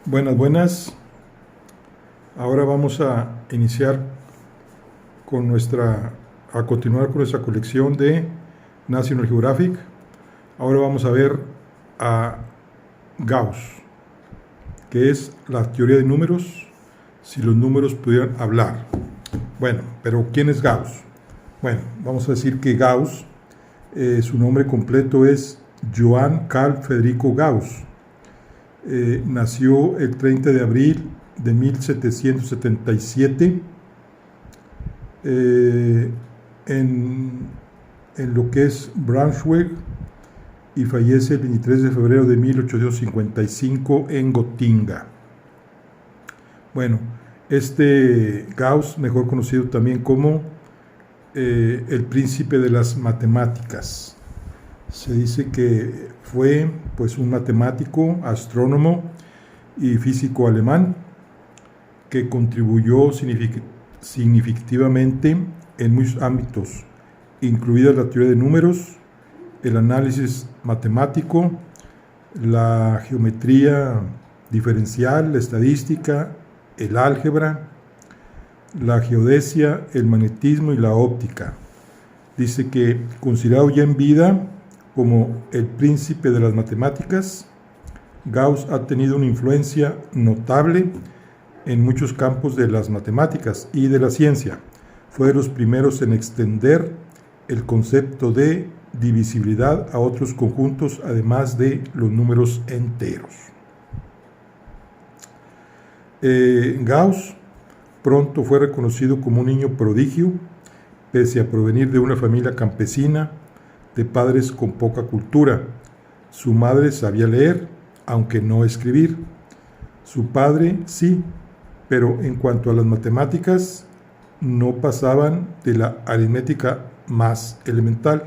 Buenas, buenas. Ahora vamos a iniciar a continuar con nuestra colección de National Geographic. Ahora vamos a ver a Gauss, que es la teoría de números, si los números pudieran hablar. Bueno, pero ¿quién es Gauss? Bueno, vamos a decir que Gauss, su nombre completo es Johann Carl Federico Gauss. Nació el 30 de abril de 1777 en lo que es Braunschweig, y fallece el 23 de febrero de 1855 en Gotinga. Bueno, este Gauss, mejor conocido también como el príncipe de las matemáticas. Se dice que fue pues un matemático, astrónomo y físico alemán que contribuyó significativamente en muchos ámbitos, incluida la teoría de números, el análisis matemático, la geometría diferencial, la estadística, el álgebra, la geodesia, el magnetismo y la óptica. Dice que, considerado ya en vida como el príncipe de las matemáticas, Gauss ha tenido una influencia notable en muchos campos de las matemáticas y de la ciencia. Fue de los primeros en extender el concepto de divisibilidad a otros conjuntos, además de los números enteros. Gauss pronto fue reconocido como un niño prodigio, pese a provenir de una familia campesina de padres con poca cultura. Su madre sabía leer, aunque no escribir. Su padre sí, pero en cuanto a las matemáticas, no pasaban de la aritmética más elemental.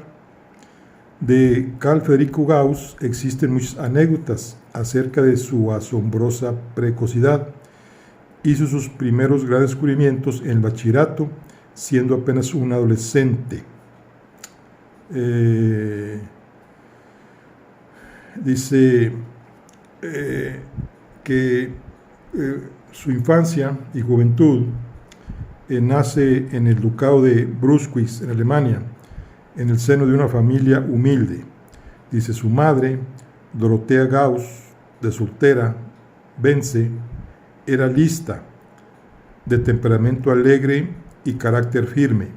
De Carl Federico Gauss existen muchas anécdotas acerca de su asombrosa precocidad. Hizo sus primeros grandes descubrimientos en el bachillerato, siendo apenas un adolescente. Dice que su infancia y juventud nace en el ducado de Brunswick, en Alemania, en el seno de una familia humilde. Dice, su madre, Dorothea Gauss, de soltera, Vence, era lista, de temperamento alegre y carácter firme.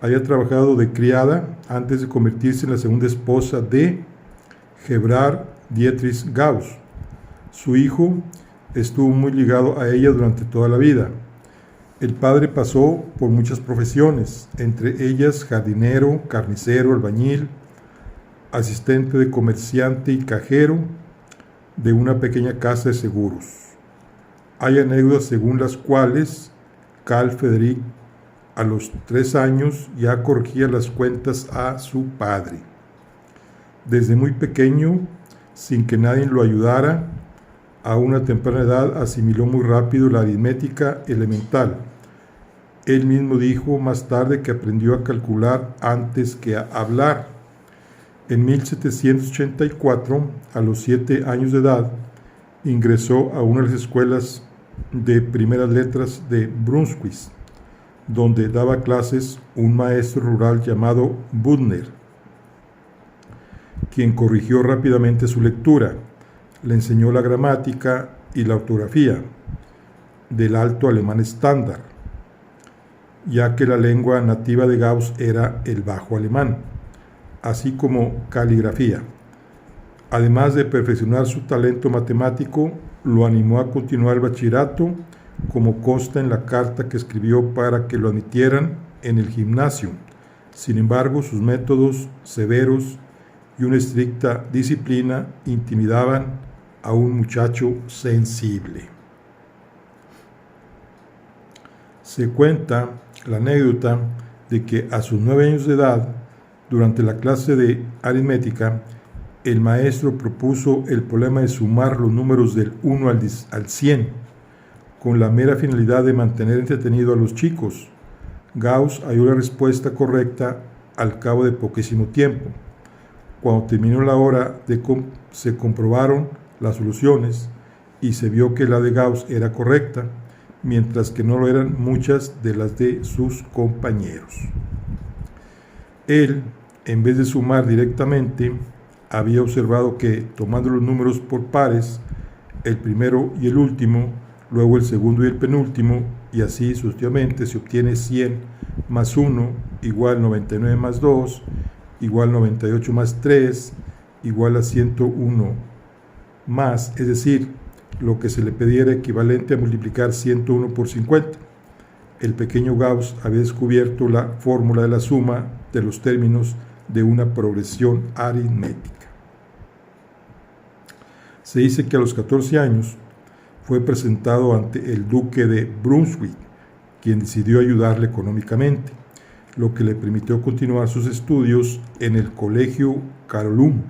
Había trabajado de criada antes de convertirse en la segunda esposa de Gerhard Dietrich Gauss. Su hijo estuvo muy ligado a ella durante toda la vida. El padre pasó por muchas profesiones, entre ellas jardinero, carnicero, albañil, asistente de comerciante y cajero de una pequeña casa de seguros. Hay anécdotas según las cuales Carl Friedrich a los 3 años ya corregía las cuentas a su padre. Desde muy pequeño, sin que nadie lo ayudara, a una temprana edad asimiló muy rápido la aritmética elemental. Él mismo dijo más tarde que aprendió a calcular antes que a hablar. En 1784, a los 7 años de edad, ingresó a una de las escuelas de primeras letras de Brunswick, donde daba clases un maestro rural llamado Büttner, quien corrigió rápidamente su lectura. Le enseñó la gramática y la ortografía del alto alemán estándar, ya que la lengua nativa de Gauss era el bajo alemán, así como caligrafía. Además de perfeccionar su talento matemático, lo animó a continuar el bachillerato, como consta en la carta que escribió para que lo admitieran en el gimnasio. Sin embargo, sus métodos severos y una estricta disciplina intimidaban a un muchacho sensible. Se cuenta la anécdota de que a sus 9 años de edad, durante la clase de aritmética, el maestro propuso el problema de sumar los números del 1 al 100, con la mera finalidad de mantener entretenido a los chicos. Gauss halló la respuesta correcta al cabo de poquísimo tiempo. Cuando terminó la hora, se comprobaron las soluciones y se vio que la de Gauss era correcta, mientras que no lo eran muchas de las de sus compañeros. Él, en vez de sumar directamente, había observado que, tomando los números por pares, el primero y el último, luego el segundo y el penúltimo, y así sucesivamente, se obtiene 100 más 1 igual 99 más 2, igual 98 más 3, igual a 101 más, es decir, lo que se le pedía era equivalente a multiplicar 101 por 50. El pequeño Gauss había descubierto la fórmula de la suma de los términos de una progresión aritmética. Se dice que a los 14 años fue presentado ante el duque de Brunswick, quien decidió ayudarle económicamente, lo que le permitió continuar sus estudios en el Colegio Carolum,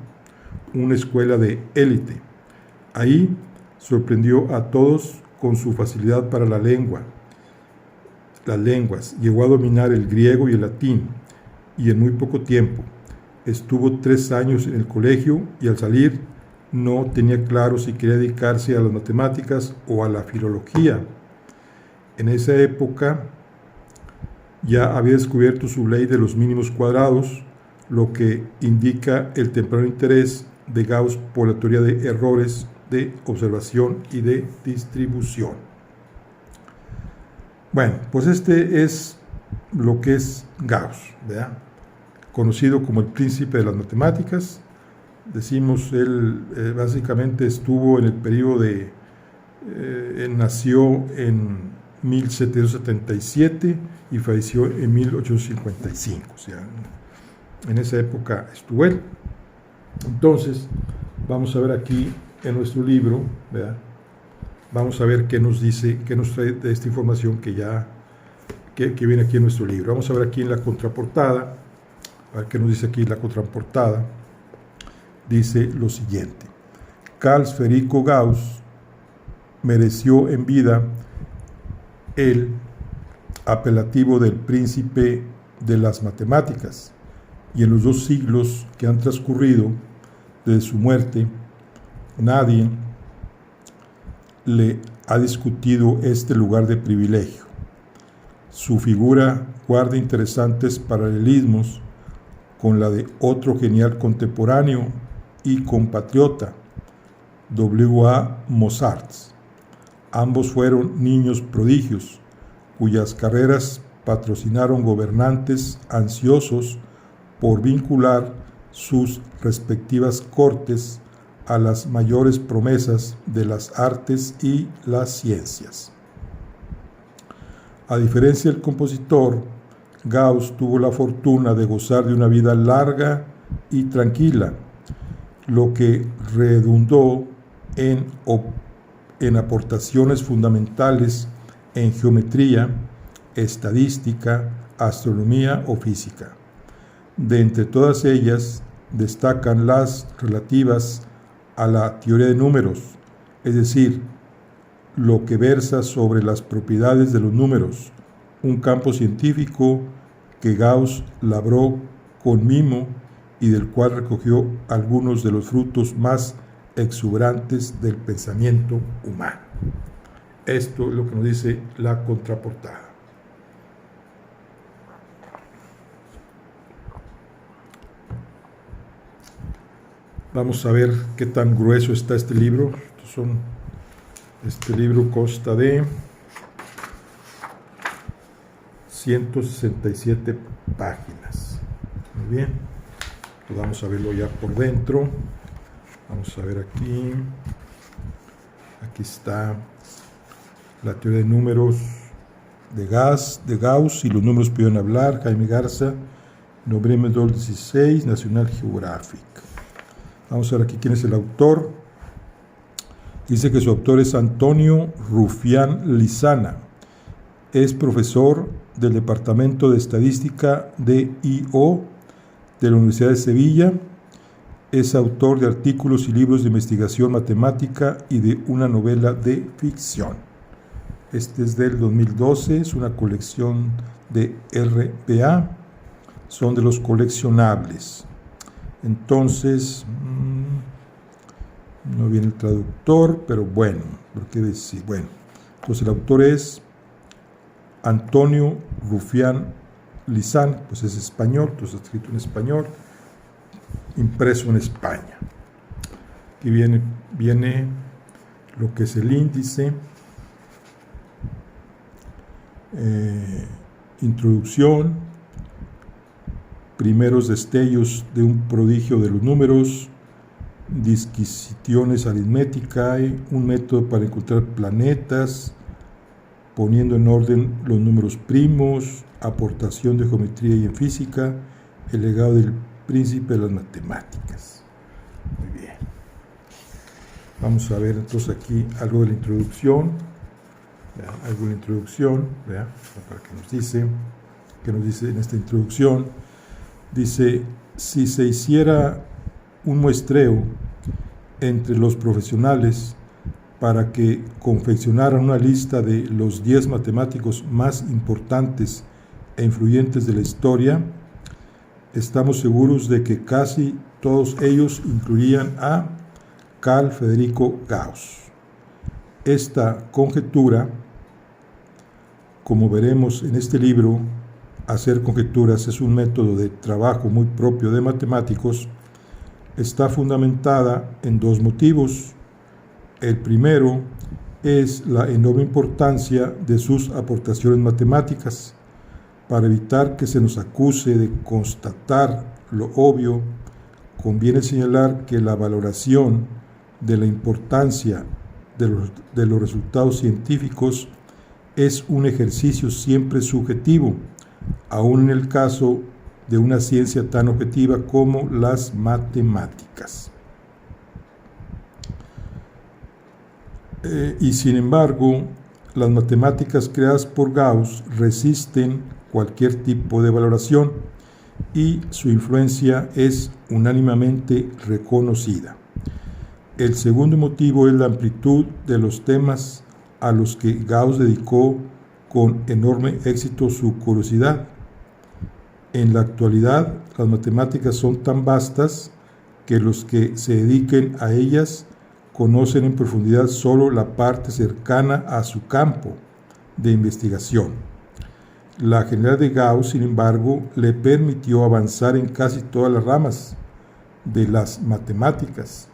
una escuela de élite. Ahí sorprendió a todos con su facilidad para las lenguas. Llegó a dominar el griego y el latín, y en muy poco tiempo. Estuvo 3 años en el colegio y al salir no tenía claro si quería dedicarse a las matemáticas o a la filología. En esa época ya había descubierto su ley de los mínimos cuadrados, lo que indica el temprano interés de Gauss por la teoría de errores de observación y de distribución. Bueno, pues este es lo que es Gauss, ¿verdad? Conocido como el príncipe de las matemáticas. Decimos, él básicamente estuvo en el periodo de, nació en 1777 y falleció en 1855, o sea, en esa época estuvo él. Entonces, vamos a ver aquí en nuestro libro, ¿verdad? Vamos a ver qué nos dice, qué nos trae de esta información que viene aquí en nuestro libro. Vamos a ver aquí en la contraportada, a ver qué nos dice aquí en la contraportada. Dice lo siguiente: Carl Federico Gauss mereció en vida el apelativo del príncipe de las matemáticas, y en los 2 siglos que han transcurrido desde su muerte, nadie le ha discutido este lugar de privilegio. Su figura guarda interesantes paralelismos con la de otro genial contemporáneo y compatriota, W.A. Mozart. Ambos fueron niños prodigios, cuyas carreras patrocinaron gobernantes ansiosos por vincular sus respectivas cortes a las mayores promesas de las artes y las ciencias. A diferencia del compositor, Gauss tuvo la fortuna de gozar de una vida larga y tranquila, lo que redundó en aportaciones fundamentales en geometría, estadística, astronomía o física. De entre todas ellas destacan las relativas a la teoría de números, es decir, lo que versa sobre las propiedades de los números, un campo científico que Gauss labró con mimo y del cual recogió algunos de los frutos más exuberantes del pensamiento humano. Esto es lo que nos dice la contraportada. Vamos a ver qué tan grueso está este libro. Este libro consta de 167 páginas. Muy bien. Pues vamos a verlo ya por dentro. Vamos a ver aquí. Aquí está la teoría de números de Gauss y los números pudieron hablar. Jaime Garza, noviembre 2016, National Geographic. Vamos a ver aquí quién es el autor. Dice que su autor es Antonio Rufián Lizana. Es profesor del Departamento de Estadística de I.O. de la Universidad de Sevilla. Es autor de artículos y libros de investigación matemática y de una novela de ficción. Este es del 2012, es una colección de RPA. Son de los coleccionables. Entonces, No viene el traductor, pero bueno, ¿por qué decir? Bueno, entonces el autor es Antonio Rufián Lizán, pues es español, entonces escrito en español, impreso en España. Aquí viene lo que es el índice, introducción, primeros destellos de un prodigio de los números, disquisitiones aritméticae, un método para encontrar planetas, poniendo en orden los números primos, aportación de geometría y en física, el legado del príncipe de las matemáticas. Muy bien. Vamos a ver entonces aquí algo de la introducción. Algo de la introducción, para que nos dice en esta introducción. Dice, si se hiciera un muestreo entre los profesionales para que confeccionaran una lista de los 10 matemáticos más importantes e influyentes de la historia, estamos seguros de que casi todos ellos incluirían a Carl Federico Gauss. Esta conjetura, como veremos en este libro, hacer conjeturas es un método de trabajo muy propio de matemáticos, está fundamentada en dos motivos. El primero es la enorme importancia de sus aportaciones matemáticas. Para evitar que se nos acuse de constatar lo obvio, conviene señalar que la valoración de la importancia de los resultados científicos es un ejercicio siempre subjetivo, aun en el caso de una ciencia tan objetiva como las matemáticas. Y sin embargo, las matemáticas creadas por Gauss resisten cualquier tipo de valoración y su influencia es unánimemente reconocida. El segundo motivo es la amplitud de los temas a los que Gauss dedicó con enorme éxito su curiosidad. En la actualidad, las matemáticas son tan vastas que los que se dediquen a ellas conocen en profundidad solo la parte cercana a su campo de investigación. La genialidad de Gauss, sin embargo, le permitió avanzar en casi todas las ramas de las matemáticas.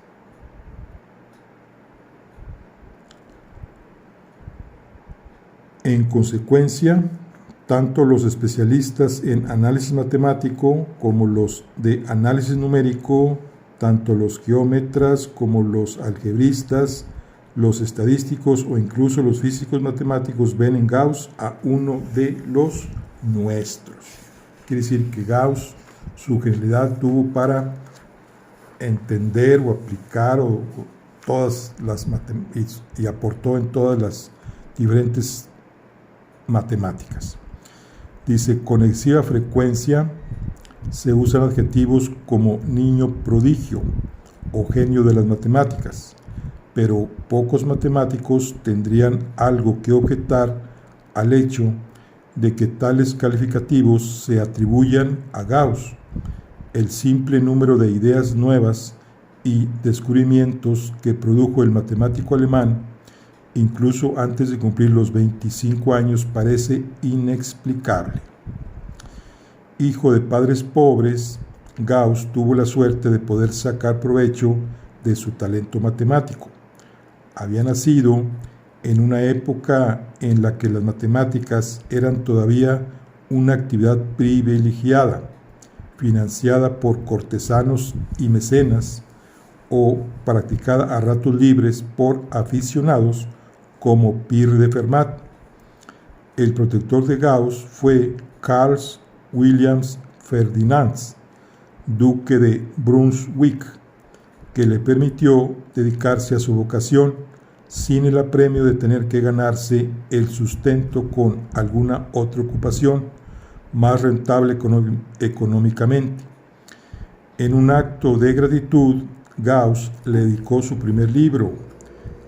En consecuencia, tanto los especialistas en análisis matemático como los de análisis numérico, tanto los geómetras como los algebristas, los estadísticos o incluso los físicos matemáticos ven en Gauss a uno de los nuestros. Quiere decir que Gauss, su genialidad tuvo para entender o aplicar todas las matemáticas y aportó en todas las diferentes matemáticas. Dice, con excesiva frecuencia se usan adjetivos como niño prodigio o genio de las matemáticas, pero pocos matemáticos tendrían algo que objetar al hecho de que tales calificativos se atribuyan a Gauss. El simple número de ideas nuevas y descubrimientos que produjo el matemático alemán, incluso antes de cumplir los 25 años, parece inexplicable. Hijo de padres pobres, Gauss tuvo la suerte de poder sacar provecho de su talento matemático. Había nacido en una época en la que las matemáticas eran todavía una actividad privilegiada, financiada por cortesanos y mecenas, o practicada a ratos libres por aficionados como Pierre de Fermat. El protector de Gauss fue Carl William Ferdinand, duque de Brunswick, que le permitió dedicarse a su vocación sin el apremio de tener que ganarse el sustento con alguna otra ocupación más rentable económicamente. En un acto de gratitud, Gauss le dedicó su primer libro,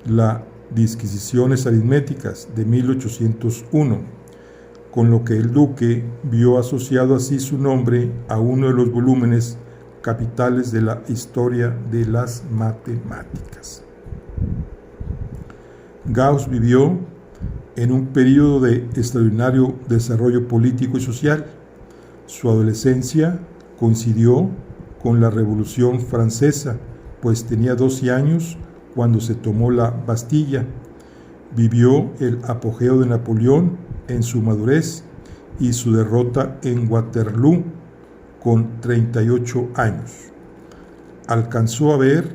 las Disquisiciones aritméticas, de 1801, con lo que el duque vio asociado así su nombre a uno de los volúmenes capitales de la historia de las matemáticas. Gauss vivió en un periodo de extraordinario desarrollo político y social. Su adolescencia coincidió con la Revolución Francesa, pues tenía 12 años cuando se tomó la Bastilla. Vivió el apogeo de Napoleón en su madurez y su derrota en Waterloo con 38 años. Alcanzó a ver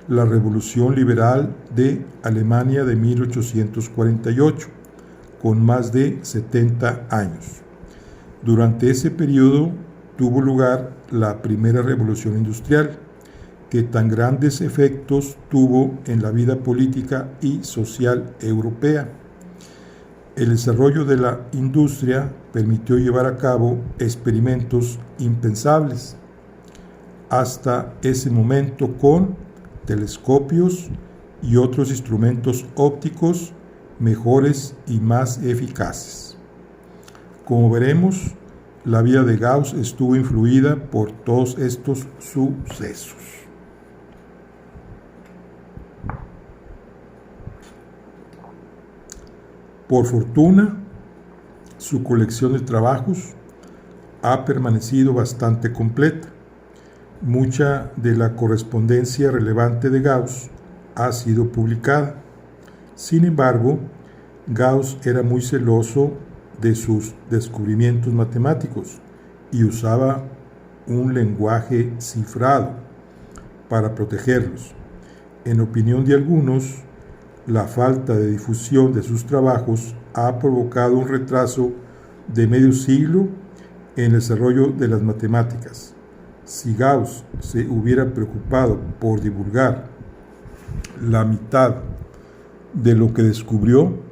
la Revolución Liberal de Alemania de 1848, con más de 70 años. Durante ese periodo tuvo lugar la primera revolución industrial, que tan grandes efectos tuvo en la vida política y social europea. El desarrollo de la industria permitió llevar a cabo experimentos impensables hasta ese momento con telescopios y otros instrumentos ópticos mejores y más eficaces. Como veremos, la vida de Gauss estuvo influida por todos estos sucesos. Por fortuna, su colección de trabajos ha permanecido bastante completa. Mucha de la correspondencia relevante de Gauss ha sido publicada. Sin embargo, Gauss era muy celoso de sus descubrimientos matemáticos y usaba un lenguaje cifrado para protegerlos. En opinión de algunos, la falta de difusión de sus trabajos ha provocado un retraso de medio siglo en el desarrollo de las matemáticas. Si Gauss se hubiera preocupado por divulgar la mitad de lo que descubrió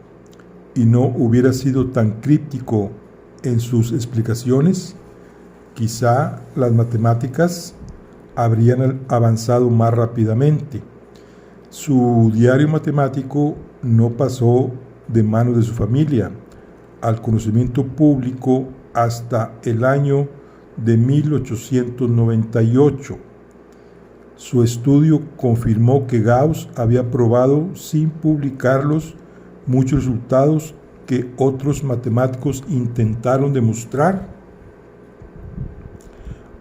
y no hubiera sido tan críptico en sus explicaciones, quizá las matemáticas habrían avanzado más rápidamente. Su diario matemático no pasó de manos de su familia al conocimiento público hasta el año de 1898. Su estudio confirmó que Gauss había probado sin publicarlos muchos resultados que otros matemáticos intentaron demostrar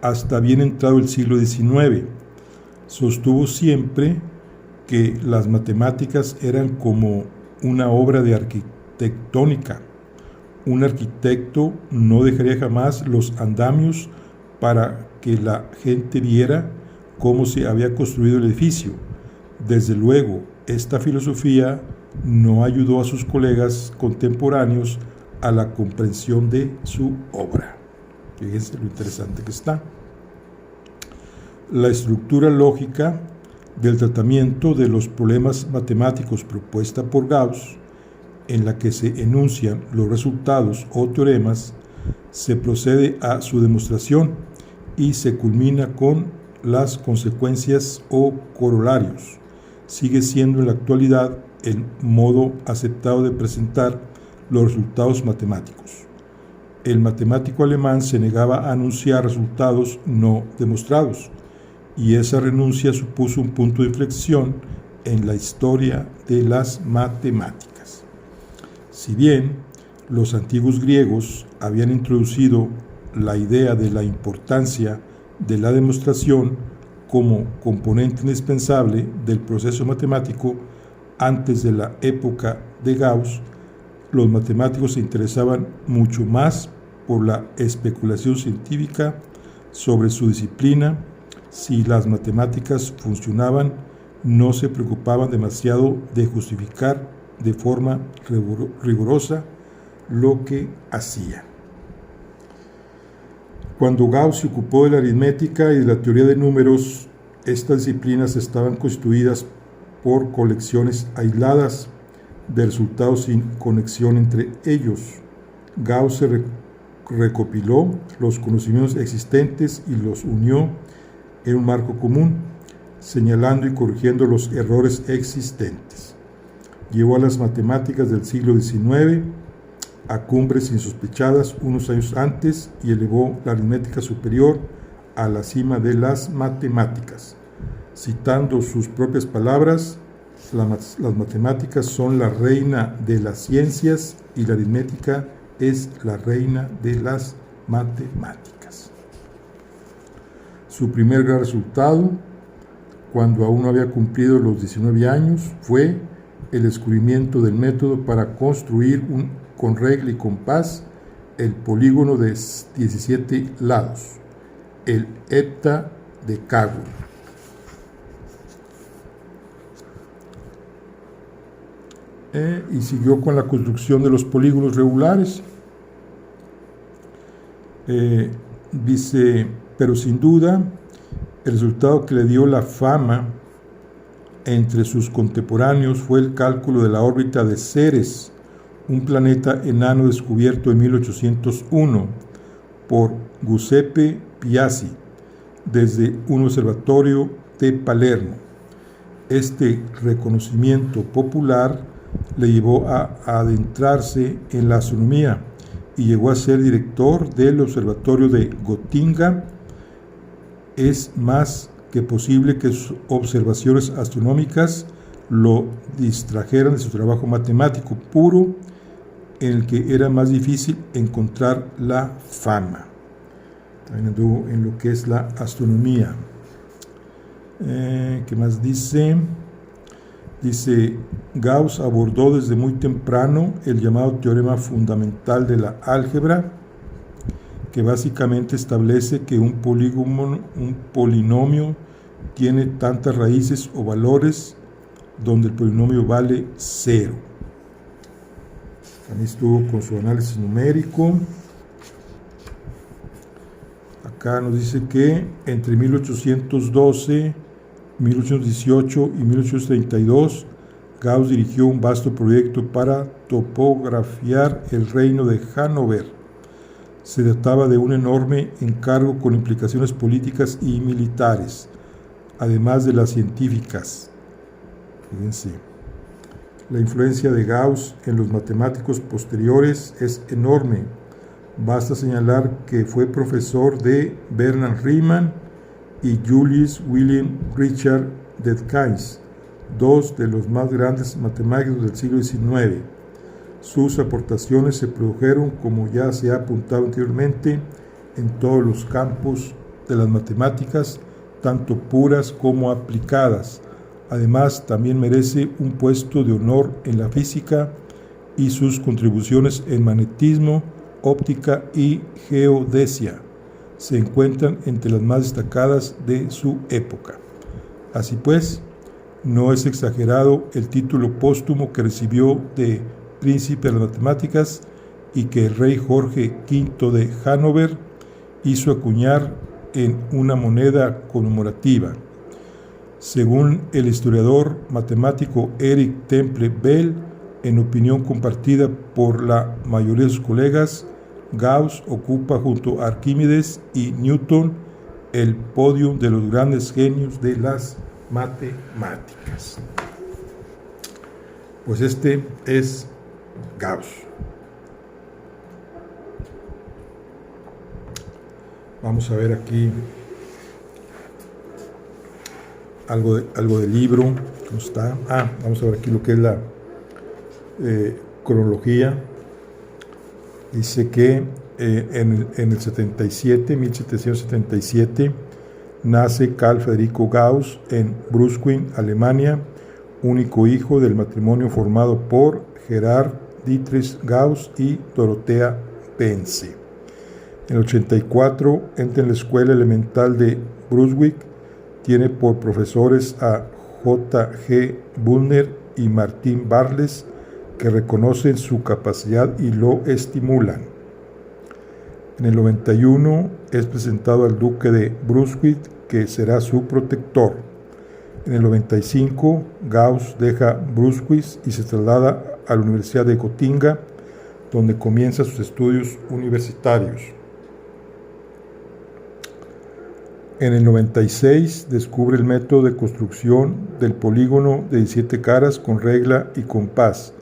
hasta bien entrado el siglo XIX. Sostuvo siempre que las matemáticas eran como una obra de arquitectónica. Un arquitecto no dejaría jamás los andamios para que la gente viera cómo se había construido el edificio. Desde luego, esta filosofía no ayudó a sus colegas contemporáneos a la comprensión de su obra. Fíjense lo interesante que está. La estructura lógica del tratamiento de los problemas matemáticos propuesta por Gauss, en la que se enuncian los resultados o teoremas, se procede a su demostración y se culmina con las consecuencias o corolarios. Sigue siendo en la actualidad el modo aceptado de presentar los resultados matemáticos. El matemático alemán se negaba a anunciar resultados no demostrados, y esa renuncia supuso un punto de inflexión en la historia de las matemáticas. Si bien los antiguos griegos habían introducido la idea de la importancia de la demostración como componente indispensable del proceso matemático antes de la época de Gauss, los matemáticos se interesaban mucho más por la especulación científica sobre su disciplina. Si las matemáticas funcionaban, no se preocupaban demasiado de justificar de forma rigurosa lo que hacían. Cuando Gauss se ocupó de la aritmética y de la teoría de números, estas disciplinas estaban constituidas por colecciones aisladas de resultados sin conexión entre ellos. Gauss se recopiló los conocimientos existentes y los unió en un marco común, señalando y corrigiendo los errores existentes. Llevó a las matemáticas del siglo XIX a cumbres insospechadas unos años antes y elevó la aritmética superior a la cima de las matemáticas. Citando sus propias palabras, las matemáticas son la reina de las ciencias y la aritmética es la reina de las matemáticas. Su primer gran resultado, cuando aún no había cumplido los 19 años, fue el descubrimiento del método para construir con regla y compás el polígono de 17 lados, el heptadecágono. Y siguió con la construcción de los polígonos regulares. Dice, pero sin duda, el resultado que le dio la fama entre sus contemporáneos fue el cálculo de la órbita de Ceres, un planeta enano descubierto en 1801 por Giuseppe Piazzi desde un observatorio de Palermo. Este reconocimiento popular le llevó a adentrarse en la astronomía y llegó a ser director del observatorio de Gotinga. Es más que posible que sus observaciones astronómicas lo distrajeran de su trabajo matemático puro, en el que era más difícil encontrar la fama. También anduvo en lo que es la astronomía. ¿Qué más dice? Dice, Gauss abordó desde muy temprano el llamado teorema fundamental de la álgebra, que básicamente establece que un polinomio tiene tantas raíces o valores donde el polinomio vale 0. También estuvo con su análisis numérico. Acá nos dice que entre 1812, 1818 y 1832, Gauss dirigió un vasto proyecto para topografiar el reino de Hannover. Se trataba de un enorme encargo con implicaciones políticas y militares, además de las científicas. Fíjense, la influencia de Gauss en los matemáticos posteriores es enorme. Basta señalar que fue profesor de Bernhard Riemann y Julius Wilhelm Richard Dedekind, dos de los más grandes matemáticos del siglo XIX. Sus aportaciones se produjeron, como ya se ha apuntado anteriormente, en todos los campos de las matemáticas, tanto puras como aplicadas. Además, también merece un puesto de honor en la física y sus contribuciones en magnetismo, óptica y geodesia se encuentran entre las más destacadas de su época. Así pues, no es exagerado el título póstumo que recibió de Príncipe de las Matemáticas y que el rey Jorge V de Hannover hizo acuñar en una moneda conmemorativa. Según el historiador matemático Eric Temple Bell, en opinión compartida por la mayoría de sus colegas, Gauss ocupa junto a Arquímedes y Newton el podio de los grandes genios de las matemáticas. Pues este es Gauss. Vamos a ver aquí algo del libro. ¿Cómo está? Vamos a ver aquí lo que es la cronología. Dice que en el 1777, nace Carl Federico Gauss en Brunswick, Alemania, único hijo del matrimonio formado por Gerhard Dietrich Gauss y Dorothea Bense. En el 84 entra en la escuela elemental de Brunswick, tiene por profesores a J. G. Bühler y Martin Barles, que reconocen su capacidad y lo estimulan. En el 91 es presentado al duque de Brunswick, que será su protector. En el 95 Gauss deja Brunswick y se traslada a la Universidad de Gotinga, donde comienza sus estudios universitarios. En el 96 descubre el método de construcción del polígono de 17 caras con regla y compás.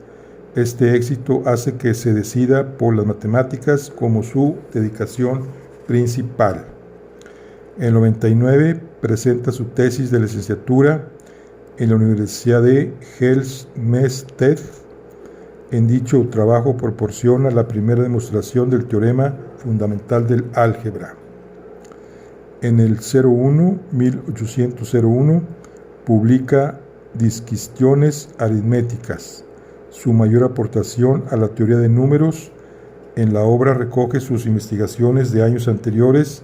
Este éxito hace que se decida por las matemáticas como su dedicación principal. En el 99 presenta su tesis de licenciatura en la Universidad de Helmstedt. En dicho trabajo proporciona la primera demostración del teorema fundamental del álgebra. En el 1801 publica Disquisiciones aritméticas, su mayor aportación a la teoría de números. En la obra recoge sus investigaciones de años anteriores,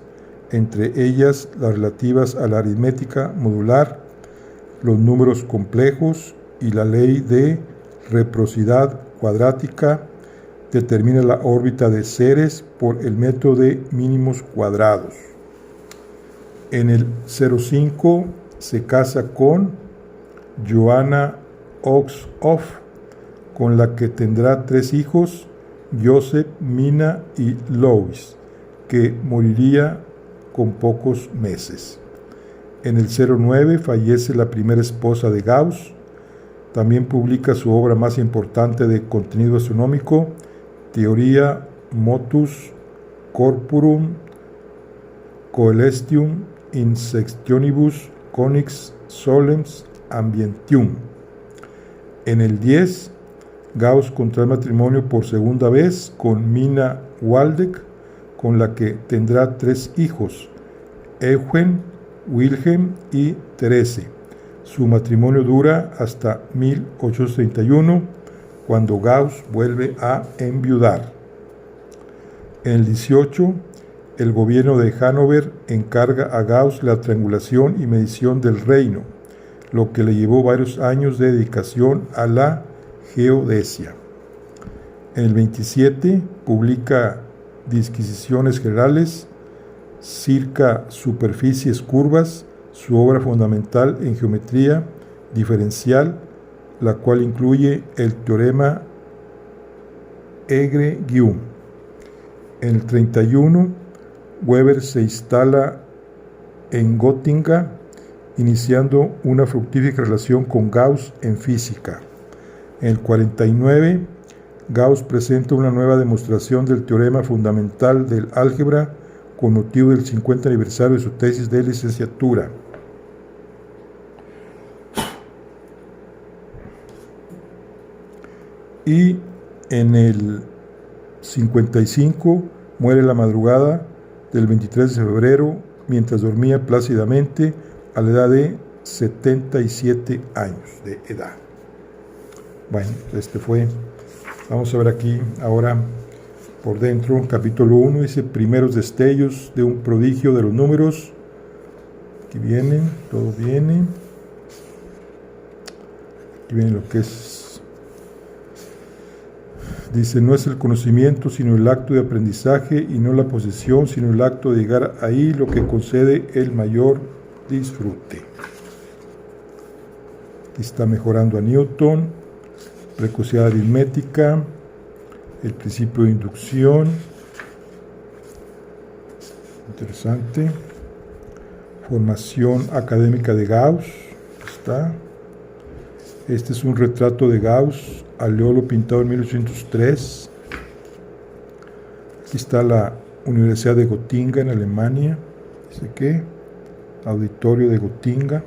entre ellas las relativas a la aritmética modular, los números complejos y la ley de reciprocidad cuadrática. Determina la órbita de Ceres por el método de mínimos cuadrados. En el 05 se casa con Johanna Oxhoff, con la que tendrá 3 hijos, Joseph, Mina y Louis, que moriría con pocos meses. En el 09 fallece la primera esposa de Gauss. También publica su obra más importante de contenido astronómico, Theoria Motus Corporum Coelestium in Sectionibus Conix Solens Ambientium. En el 10, Gauss contrae matrimonio por segunda vez con Mina Waldeck, con la que tendrá 3 hijos, Eugen, Wilhelm y Therese. Su matrimonio dura hasta 1831, cuando Gauss vuelve a enviudar. En el 18, el gobierno de Hannover encarga a Gauss la triangulación y medición del reino, lo que le llevó varios años de dedicación a la geodesia. En el 27 publica Disquisiciones generales, circa superficies curvas, su obra fundamental en geometría diferencial, la cual incluye el teorema Egre-Guillaume. En el 31, Weber se instala en Gotinga, iniciando una fructífera relación con Gauss en física. En el 49, Gauss presenta una nueva demostración del teorema fundamental del álgebra con motivo del 50 aniversario de su tesis de licenciatura. Y en el 55 muere la madrugada del 23 de febrero mientras dormía plácidamente a la edad de 77 años de edad. Bueno, vamos a ver aquí ahora por dentro, capítulo 1, dice primeros destellos de un prodigio de los números. Aquí vienen, todo viene. Aquí viene lo que es. Dice, no es el conocimiento, sino el acto de aprendizaje, y no la posesión, sino el acto de llegar ahí, lo que concede el mayor disfrute. Aquí está mejorando a Newton, precocidad aritmética, el principio de inducción, interesante, formación académica de Gauss, está. Este es un retrato de Gauss, al óleo pintado en 1803. Aquí está la Universidad de Gotinga en Alemania, dice que auditorio de Gotinga.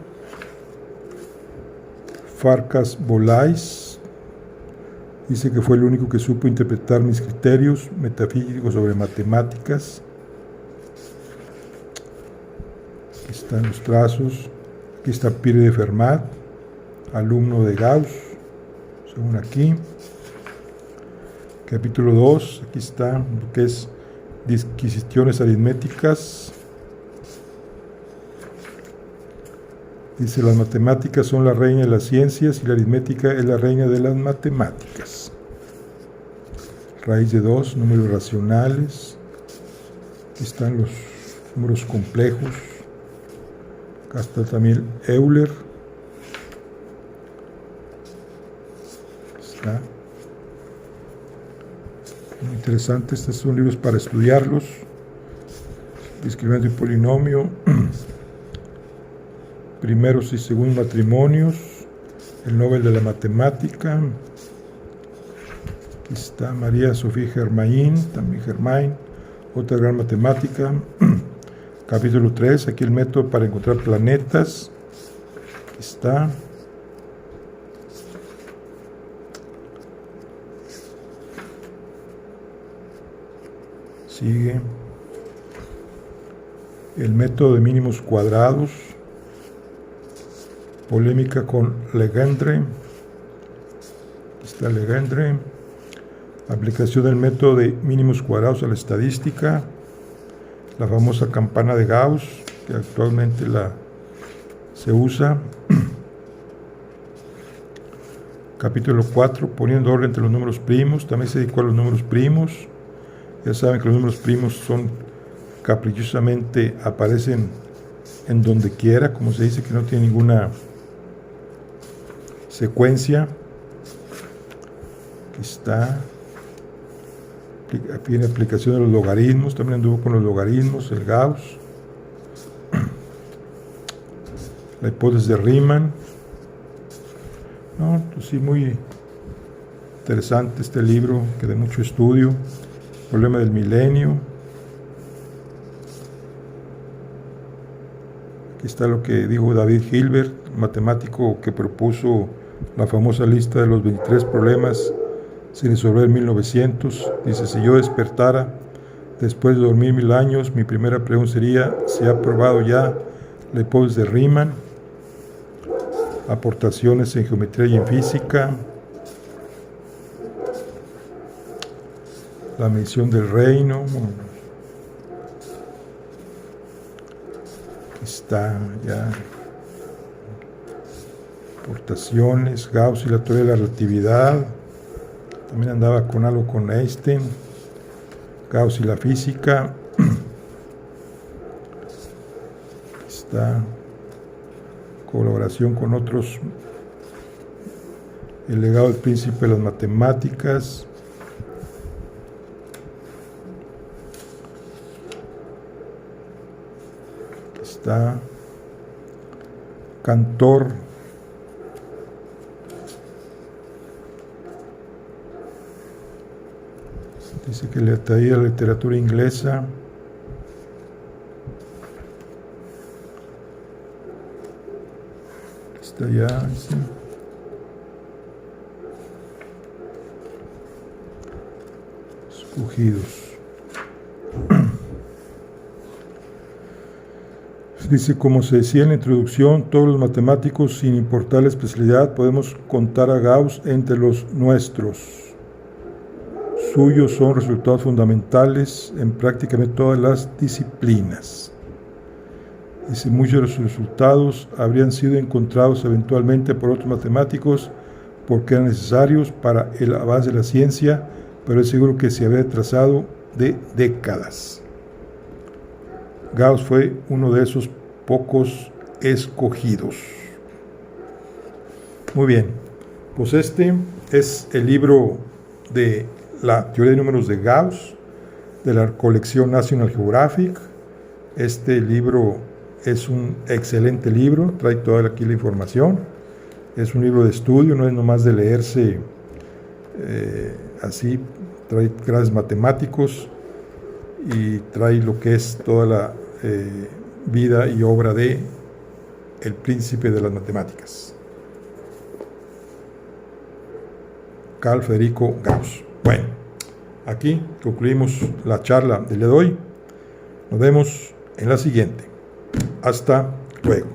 Farkas Bolais dice que fue el único que supo interpretar mis criterios metafísicos sobre matemáticas. Aquí están los trazos. Aquí está Pierre de Fermat, alumno de Gauss, según aquí. Capítulo 2, aquí está lo que es disquisiciones aritméticas. Dice, las matemáticas son la reina de las ciencias y la aritmética es la reina de las matemáticas. Raíz de 2, números racionales. Aquí están los números complejos. Acá está también Euler. Está muy interesante. Estos son libros para estudiarlos. Discriminante y polinomio. Primeros y segundos matrimonios, el Nobel de la Matemática. Aquí está María Sofía Germain, también Germain, otra gran matemática. Capítulo 3, aquí el método para encontrar planetas. Aquí está. Sigue. El método de mínimos cuadrados. Polémica con Legendre. Aquí está Legendre. Aplicación del método de mínimos cuadrados a la estadística. La famosa campana de Gauss, que actualmente se usa. Capítulo 4, poniendo orden entre los números primos. También se dedicó a los números primos. Ya saben que los números primos son caprichosamente, aparecen en donde quiera, como se dice, que no tiene ninguna secuencia. Aquí está. Tiene aplicación de los logaritmos, también anduvo con los logaritmos, el Gauss. La hipótesis de Riemann. No, pues sí, muy interesante este libro, que de mucho estudio. Problema del milenio. Aquí está lo que dijo David Hilbert, matemático que propuso la famosa lista de los 23 problemas sin resolver en 1900. Dice: si yo despertara después de dormir 1000 años, mi primera pregunta sería: ¿se ha probado ya la hipótesis de Riemann? Aportaciones en geometría y en física. La medición del reino. Aquí está ya. Aportaciones. Gauss y la teoría de la relatividad. También andaba con algo con Einstein. Gauss y la física. Aquí está. Colaboración con otros. El legado del príncipe de las matemáticas. Aquí está. Cantor. Dice que le traía la literatura inglesa. Está ya, sí. Escogidos. Dice, como se decía en la introducción, todos los matemáticos, sin importar la especialidad, podemos contar a Gauss entre los nuestros. Suyos son resultados fundamentales en prácticamente todas las disciplinas. Dice, muchos de sus resultados habrían sido encontrados eventualmente por otros matemáticos porque eran necesarios para el avance de la ciencia, pero es seguro que se habría trazado de décadas. Gauss fue uno de esos pocos escogidos. Muy bien, pues este es el libro de la teoría de números de Gauss, de la colección National Geographic. Este libro es un excelente libro, trae toda aquí la información. Es un libro de estudio, no es nomás de leerse así, trae grados matemáticos y trae lo que es toda la vida y obra de el príncipe de las matemáticas, Carl Federico Gauss. Bueno, aquí concluimos la charla del día de hoy. Nos vemos en la siguiente. Hasta luego.